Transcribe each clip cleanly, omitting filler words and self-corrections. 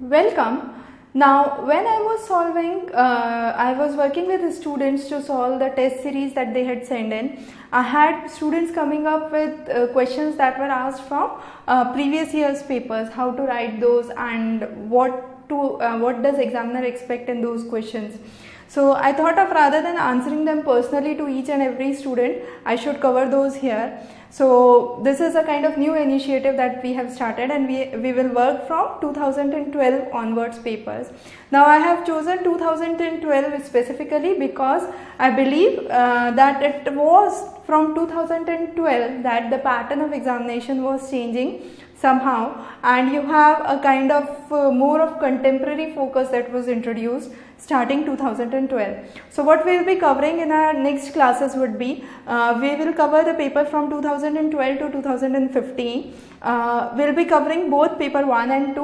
Welcome. Now, when I was I was working with the students to solve the test series that they had sent in. I had students coming up with questions that were asked from previous year's papers, how to write those and what does examiner expect in those questions. So I thought of, rather than answering them personally to each and every student, I should cover those here. So this is a kind of new initiative that we have started, and we will work from 2012 onwards papers. Now I have chosen 2012 specifically because I believe that it was from 2012 that the pattern of examination was changing somehow, and you have a kind of more of contemporary focus that was introduced starting 2012. So what we will be covering in our next classes would be, we will cover the paper from 2012 to 2015. We'll be covering both paper 1 and 2.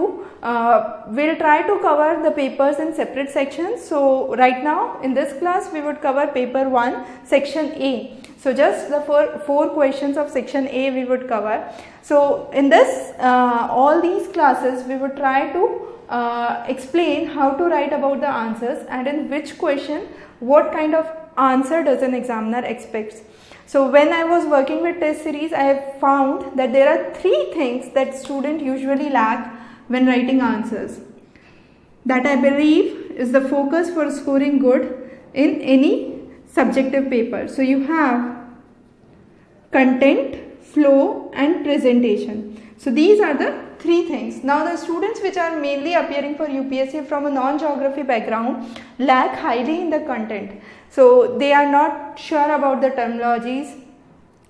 We'll try to cover the papers in separate sections. So right now in this class we would cover paper 1 section A. So just the four questions of section A we would cover. So in this all these classes we would try to explain how to write about the answers, and in which question what kind of answer does an examiner expects. So when I was working with test series, I have found that there are three things that students usually lack when writing answers, that I believe is the focus for scoring good in any subjective paper. So you have content, flow and presentation. So these are the three things. Now the students which are mainly appearing for UPSC from a non-geography background lack highly in the content. So they are not sure about the terminologies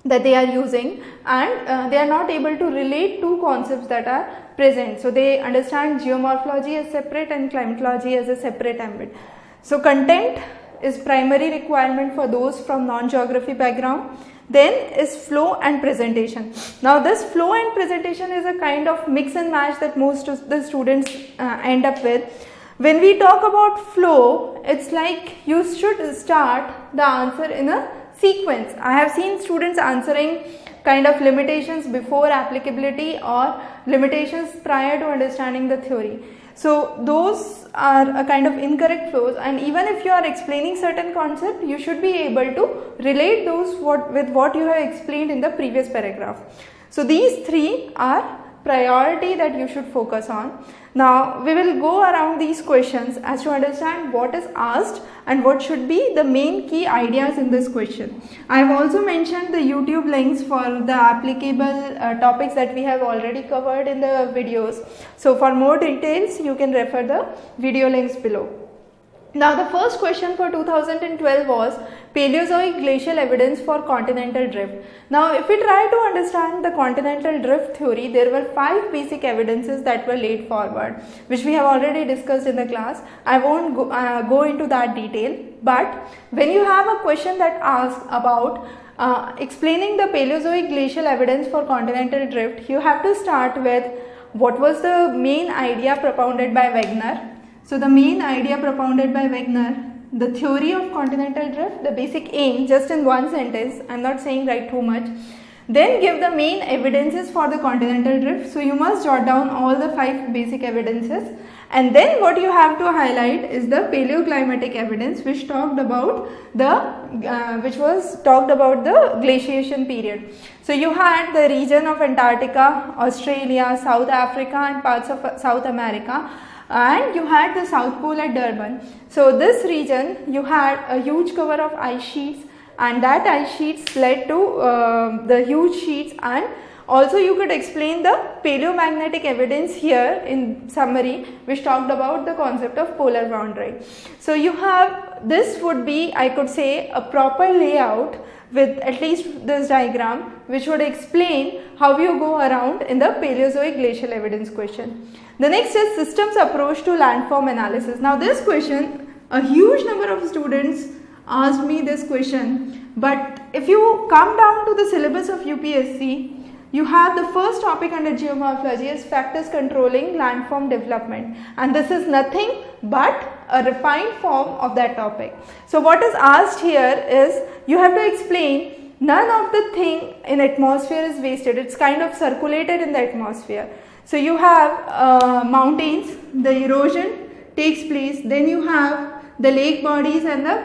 that they are using, and they are not able to relate two concepts that are present. So they understand geomorphology as separate and climatology as a separate ambit. So content is primary requirement for those from non-geography background. Then is flow and presentation. Now this flow and presentation is a kind of mix and match that most of the students end up with. When we talk about flow, it's like you should start the answer in a sequence. I have seen students answering kind of limitations before applicability or limitations prior to understanding the theory. So those are a kind of incorrect flows, and even if you are explaining certain concept, you should be able to relate those with what you have explained in the previous paragraph. So these three are priority that you should focus on. Now we will go around these questions as to understand what is asked and what should be the main key ideas in this question. I have also mentioned the YouTube links for the applicable topics that we have already covered in the videos. So for more details you can refer the video links below. Now the first question for 2012 was Paleozoic glacial evidence for continental drift. Now if we try to understand the continental drift theory, there were 5 basic evidences that were laid forward, which we have already discussed in the class. I won't go into that detail, but when you have a question that asks about explaining the Paleozoic glacial evidence for continental drift, you have to start with what was the main idea propounded by Wegener. So the main idea propounded by Wegener, the theory of continental drift, the basic aim, just in one sentence, I am not saying write too much. Then give the main evidences for the continental drift. So you must jot down all the 5 basic evidences, and then what you have to highlight is the paleoclimatic evidence, which was talked about the glaciation period. So you had the region of Antarctica, Australia, South Africa and parts of South America, and you had the South Pole at Durban. So this region you had a huge cover of ice sheets, and that ice sheets led to the huge sheets, and also you could explain the paleomagnetic evidence here in summary, which talked about the concept of polar boundary. So you have, this would be, I could say, a proper layout with at least this diagram, which would explain how you go around in the Paleozoic glacial evidence question. The next is systems approach to landform analysis. Now this question, a huge number of students asked me this question, but if you come down to the syllabus of UPSC, you have the first topic under geomorphology is factors controlling landform development, and this is nothing but a refined form of that topic. So what is asked here is you have to explain none of the thing in atmosphere is wasted, it's kind of circulated in the atmosphere. So you have mountains, the erosion takes place, then you have the lake bodies and the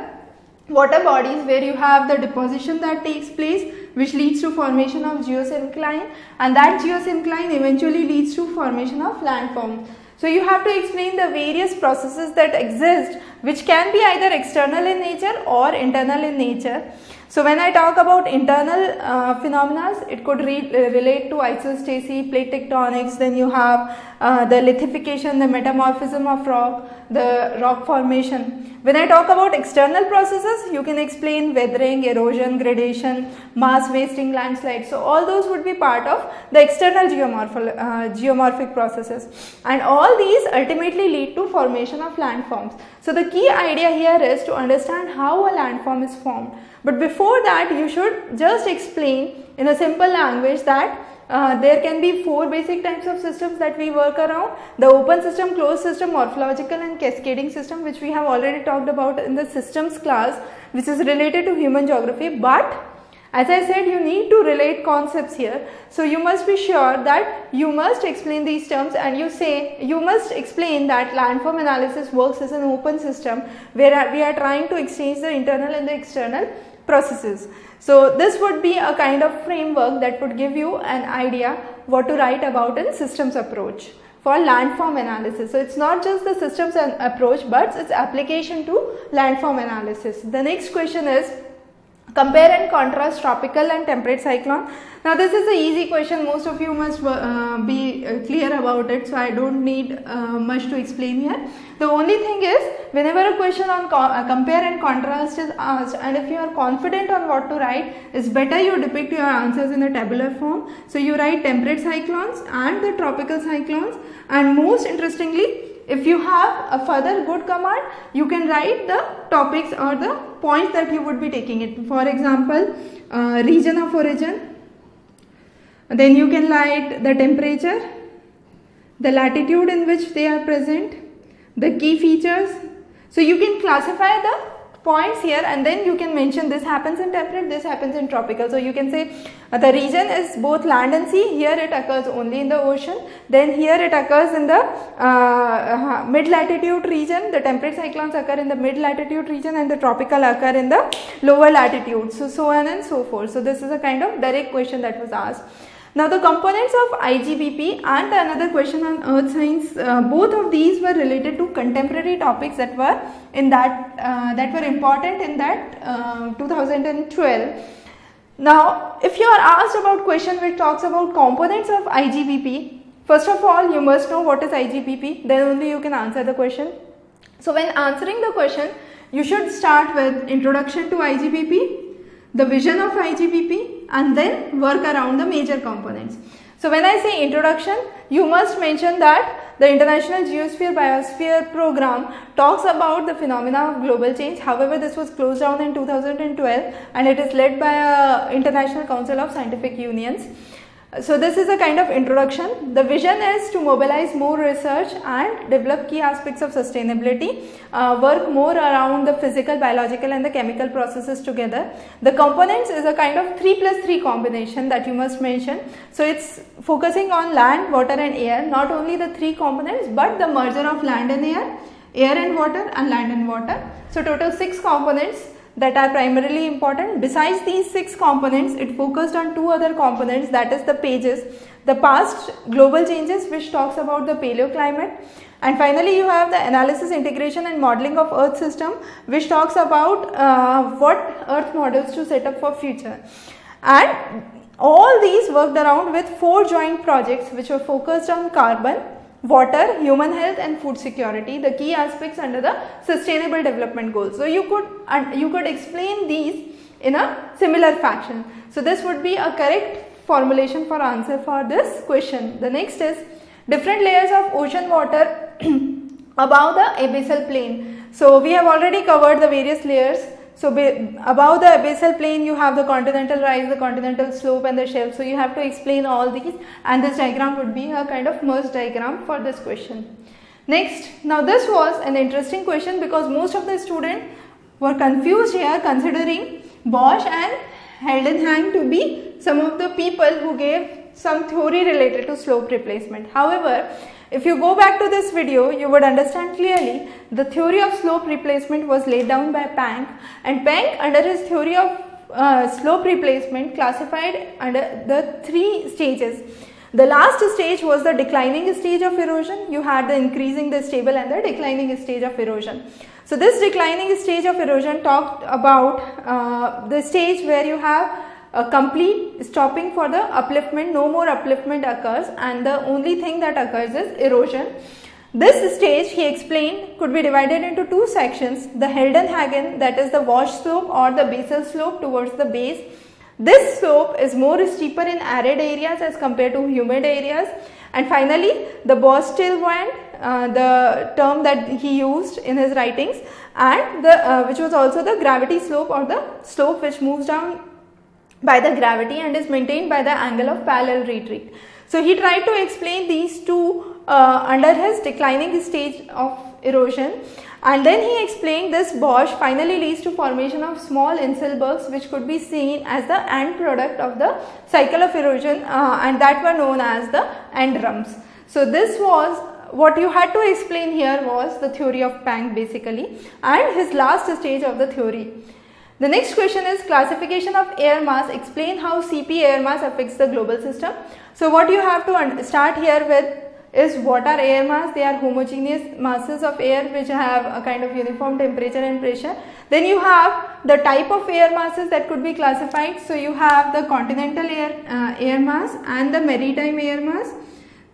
water bodies where you have the deposition that takes place, which leads to formation of geosyncline, and that geosyncline eventually leads to formation of landform. So you have to explain the various processes that exist, which can be either external in nature or internal in nature. So when I talk about internal phenomena, it could relate to isostasy, plate tectonics, then you have the lithification, the metamorphism of rock, the rock formation. When I talk about external processes, you can explain weathering, erosion, gradation, mass wasting, landslides. So all those would be part of the external geomorphic processes, and all these ultimately lead to formation of landforms. So the key idea here is to understand how a landform is formed. But before that, you should just explain in a simple language that there can be 4 basic types of systems that we work around: the open system, closed system, morphological and cascading system, which we have already talked about in the systems class, which is related to human geography. But as I said, you need to relate concepts here. So you must be sure that you must explain these terms, and you must explain that landform analysis works as an open system where we are trying to exchange the internal and the external processes. So this would be a kind of framework that would give you an idea what to write about in systems approach for landform analysis. So it's not just the systems approach, but its application to landform analysis. The next question is, compare and contrast tropical and temperate cyclone. Now this is an easy question, most of you must be clear about it, so I don't need much to explain here. The only thing is, whenever a question on compare and contrast is asked, and if you are confident on what to write, it's better you depict your answers in a tabular form. So you write temperate cyclones and the tropical cyclones, and most interestingly, if you have a further good command, you can write the topics or the points that you would be taking it. For example, region of origin, then you can write the temperature, the latitude in which they are present, the key features. So you can classify the points here, and then you can mention this happens in temperate, this happens in tropical. So you can say the region is both land and sea, here it occurs only in the ocean, then here it occurs in the mid latitude region, the temperate cyclones occur in the mid latitude region, and the tropical occur in the lower latitude, so on and so forth. So this is a kind of direct question that was asked. Now the components of IGBP and another question on earth science, both of these were related to contemporary topics that were in that were important in that 2012. Now if you are asked about question which talks about components of IGBP, first of all you must know what is IGBP, then only you can answer the question. So when answering the question, you should start with introduction to IGBP, the vision of IGBP, and then work around the major components. So when I say introduction, you must mention that the International Geosphere Biosphere Program talks about the phenomena of global change. However, this was closed down in 2012 and it is led by International Council of Scientific Unions. So this is a kind of introduction. The vision is to mobilize more research and develop key aspects of sustainability, work more around the physical, biological and the chemical processes together. The components is a kind of 3+3 combination that you must mention. So it's focusing on land, water and air, not only the 3 components but the merger of land and air and water and land and water. So total 6 components that are primarily important. Besides these 6 components, it focused on 2 other components, that is the pages, the past global changes which talks about the paleoclimate, and finally you have the analysis, integration and modeling of earth system which talks about what earth models to set up for future. And all these worked around with 4 joint projects which were focused on carbon, water, human health and food security, the key aspects under the sustainable development goals. So you could explain these in a similar fashion. So this would be a correct formulation for answer for this question. The next is different layers of ocean water above the abyssal plain. So we have already covered the various layers. So above the abyssal plain you have the continental rise, the continental slope and the shelf. So you have to explain all these, and this diagram would be a kind of merged diagram for this question. Next, now this was an interesting question because most of the students were confused here considering Bosch and Heldenheim to be some of the people who gave some theory related to slope replacement. However, if you go back to this video, you would understand clearly the theory of slope replacement was laid down by Planck, and Planck under his theory of slope replacement classified under the 3 stages. The last stage was the declining stage of erosion. You had the increasing, the stable and the declining stage of erosion. So this declining stage of erosion talked about the stage where you have a complete stopping for the upliftment, no more upliftment occurs, and the only thing that occurs is erosion. This stage, he explained, could be divided into 2 sections, the Heldenhagen, that is the wash slope or the basal slope towards the base. This slope is more steeper in arid areas as compared to humid areas. And finally, the Borstel-Wand, the term that he used in his writings, and the which was also the gravity slope or the slope which moves down by the gravity and is maintained by the angle of parallel retreat. So he tried to explain these 2 under his declining stage of erosion, and then he explained this wash finally leads to formation of small inselbergs which could be seen as the end product of the cycle of erosion, and that were known as the end rums. So this was what you had to explain here, was the theory of Planck basically, and his last stage of the theory. The next question is classification of air mass. Explain how CP air mass affects the global system. So what you have to start here with is what are air mass. They are homogeneous masses of air which have a kind of uniform temperature and pressure. Then you have the type of air masses that could be classified. So you have the continental air mass and the maritime air mass,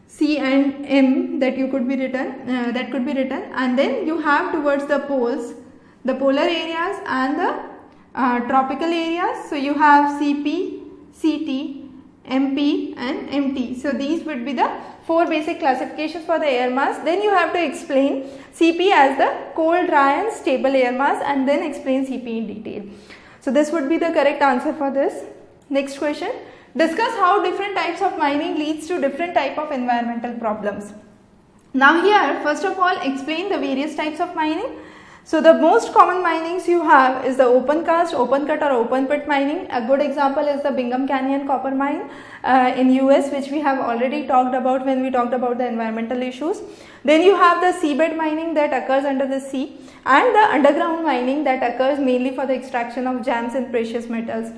C and M, that could be written, and then you have towards the poles, the polar areas and the tropical areas. So you have CP, CT, MP and MT. So these would be the 4 basic classifications for the air mass. Then you have to explain CP as the cold, dry and stable air mass, and then explain CP in detail. So this would be the correct answer for this. Next question. Discuss how different types of mining leads to different type of environmental problems. Now here, first of all, explain the various types of mining. So the most common minings you have is the open cast, open cut or open pit mining. A good example is the Bingham Canyon copper mine in US, which we have already talked about when we talked about the environmental issues. Then you have the seabed mining that occurs under the sea, and the underground mining that occurs mainly for the extraction of gems and precious metals.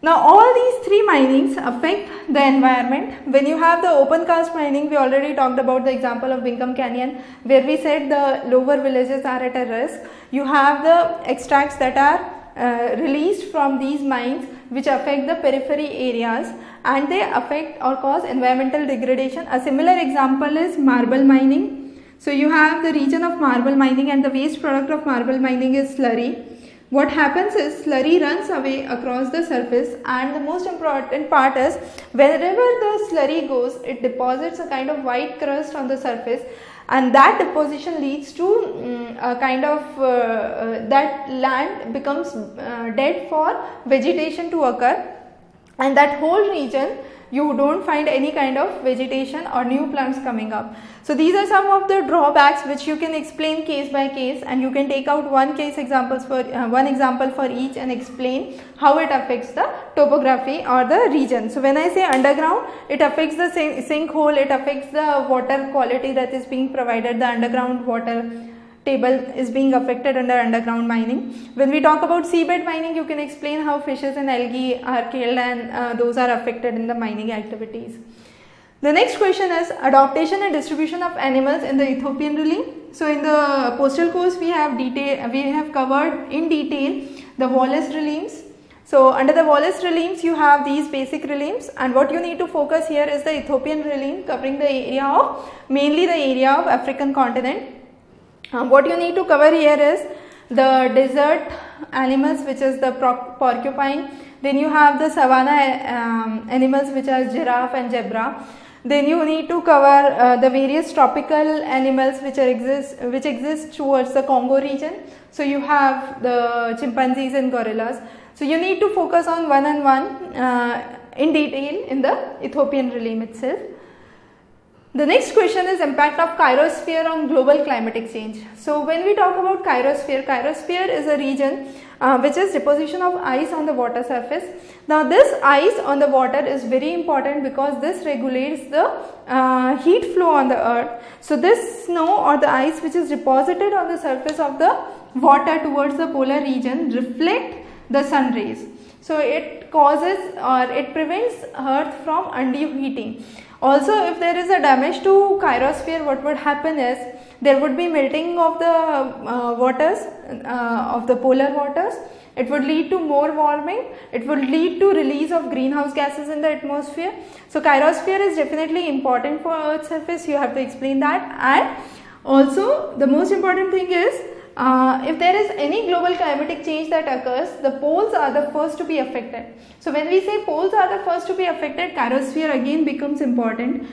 Now all these 3 minings affect the environment. When you have the open cast mining, we already talked about the example of Bingham Canyon, where we said the lower villages are at a risk. You have the extracts that are released from these mines which affect the periphery areas, and they affect or cause environmental degradation. A similar example is marble mining. So you have the region of marble mining, and the waste product of marble mining is slurry. What happens is slurry runs away across the surface, and the most important part is wherever the slurry goes, it deposits a kind of white crust on the surface, and that deposition leads to a kind of that land becomes dead for vegetation to occur, and that whole region you don't find any kind of vegetation or new plants coming up. So these are some of the drawbacks which you can explain case by case, and you can take out one example for each and explain how it affects the topography or the region. So when I say underground, it affects the sinkhole, it affects the water quality that is being provided, the underground water table is being affected under underground mining. When we talk about seabed mining, you can explain how fishes and algae are killed, and those are affected in the mining activities. The next question is adaptation and distribution of animals in the Ethiopian realm. So in the postal course we have covered in detail the Wallace realms. So under the Wallace realms you have these basic realms, and what you need to focus here is the Ethiopian realm, covering the area of mainly the area of African continent. What you need to cover here is the desert animals, which is the porcupine. Then you have the savanna animals, which are giraffe and zebra. Then you need to cover the various tropical animals which exist towards the Congo region. So you have the chimpanzees and gorillas. So you need to focus on one and one in detail in the Ethiopian realm itself. The next question is impact of cryosphere on global climatic change. So when we talk about cryosphere is a region which is deposition of ice on the water surface. Now this ice on the water is very important because this regulates the heat flow on the earth. So this snow or the ice which is deposited on the surface of the water towards the polar region reflect the sun rays. So it causes or it prevents earth from undue heating. Also, if there is a damage to cryosphere, what would happen is there would be melting of the waters, of the polar waters. It would lead to more warming. It would lead to release of greenhouse gases in the atmosphere. So cryosphere is definitely important for Earth's surface. You have to explain that. And also the most important thing is if there is any global climatic change that occurs, the poles are the first to be affected. So when we say poles are the first to be affected, cryosphere again becomes important.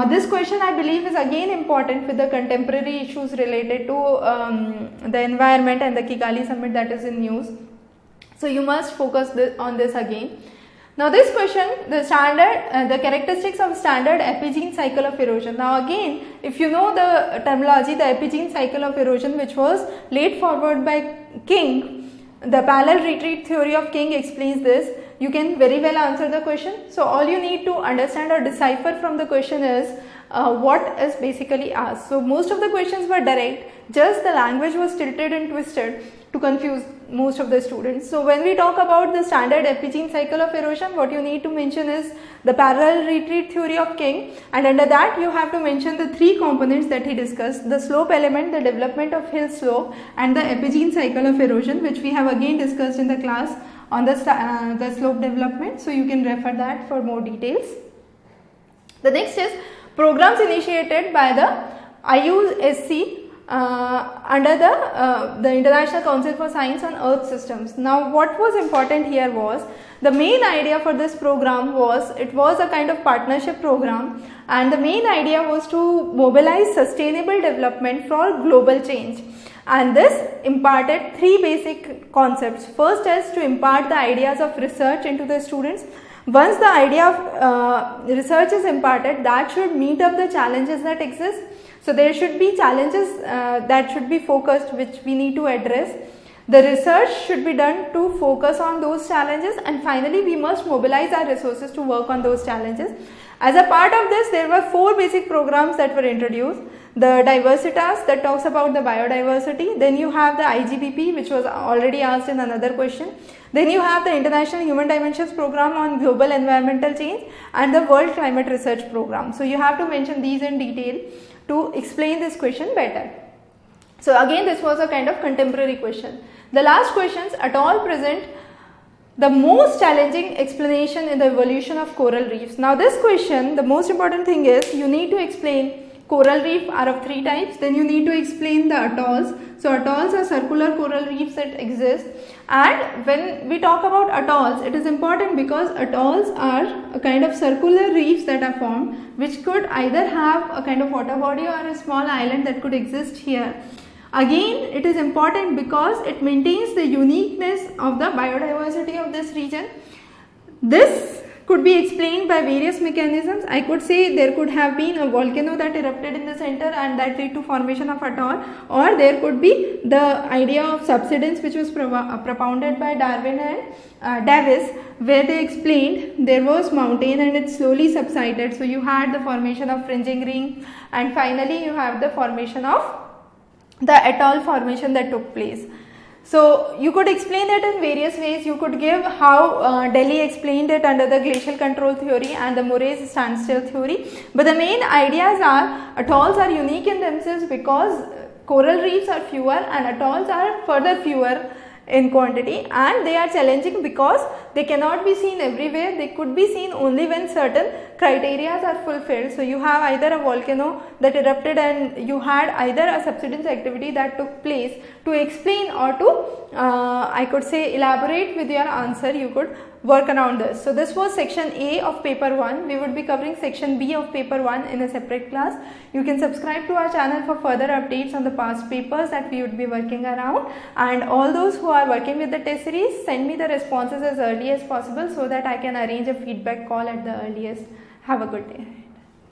This question I believe is again important with the contemporary issues related to the environment and the Kigali summit that is in news. So you must focus on this again. Now this question, the characteristics of standard epigene cycle of erosion. Now again, if you know the terminology, the epigene cycle of erosion which was laid forward by King, the parallel retreat theory of King explains this. You can very well answer the question. So all you need to understand or decipher from the question is what is basically asked. So most of the questions were direct, just the language was tilted and twisted to confuse most of the students. So when we talk about the standard epigene cycle of erosion, what you need to mention is the parallel retreat theory of King, and under that you have to mention the three components that he discussed: the slope element, the development of hill slope, and the epigene cycle of erosion, which we have again discussed in the class on the slope development. So you can refer that for more details. The next is programs initiated by the IUSC under the International Council for Science on Earth Systems. Now what was important here was the main idea for this program was it was a kind of partnership program, and the main idea was to mobilize sustainable development for global change. And this imparted three basic concepts. First is to impart the ideas of research into the students. Once the idea of research is imparted, that should meet up the challenges that exist. So there should be challenges that should be focused, which we need to address. The research should be done to focus on those challenges, and finally we must mobilize our resources to work on those challenges. As a part of this, there were four basic programs that were introduced. The Diversitas that talks about the biodiversity. Then you have the IGBP, which was already asked in another question. Then you have the International Human Dimensions Program on Global Environmental Change and the World Climate Research Program. So you have to mention these in detail to explain this question better. So again, this was a kind of contemporary question. The last questions at all present the most challenging explanation in the evolution of coral reefs. Now this question, the most important thing is you need to explain coral reef are of three types. Then you need to explain the atolls. So atolls are circular coral reefs that exist. And when we talk about atolls, it is important because atolls are a kind of circular reefs that are formed, which could either have a kind of water body or a small island that could exist here. Again, it is important because it maintains the uniqueness of the biodiversity of this region. This could be explained by various mechanisms. I could say there could have been a volcano that erupted in the center and that led to formation of atoll, or there could be the idea of subsidence which was propounded by Darwin and Davis, where they explained there was mountain and it slowly subsided. So you had the formation of fringing ring, and finally you have the formation of the atoll formation that took place. So you could explain it in various ways. You could give how Delhi explained it under the glacial control theory and the Murray's standstill theory. But the main ideas are atolls are unique in themselves because coral reefs are fewer and atolls are further fewer in quantity, and they are challenging because they cannot be seen everywhere. They could be seen only when certain criteria are fulfilled. So you have either a volcano that erupted and you had either a subsidence activity that took place. To explain or to I could say elaborate with your answer, you could work around this. So this was section A of paper 1. We would be covering section B of paper 1 in a separate class. You can subscribe to our channel for further updates on the past papers that we would be working around, and all those who are working with the test series, send me the responses as early as possible so that I can arrange a feedback call at the earliest. Have a good day.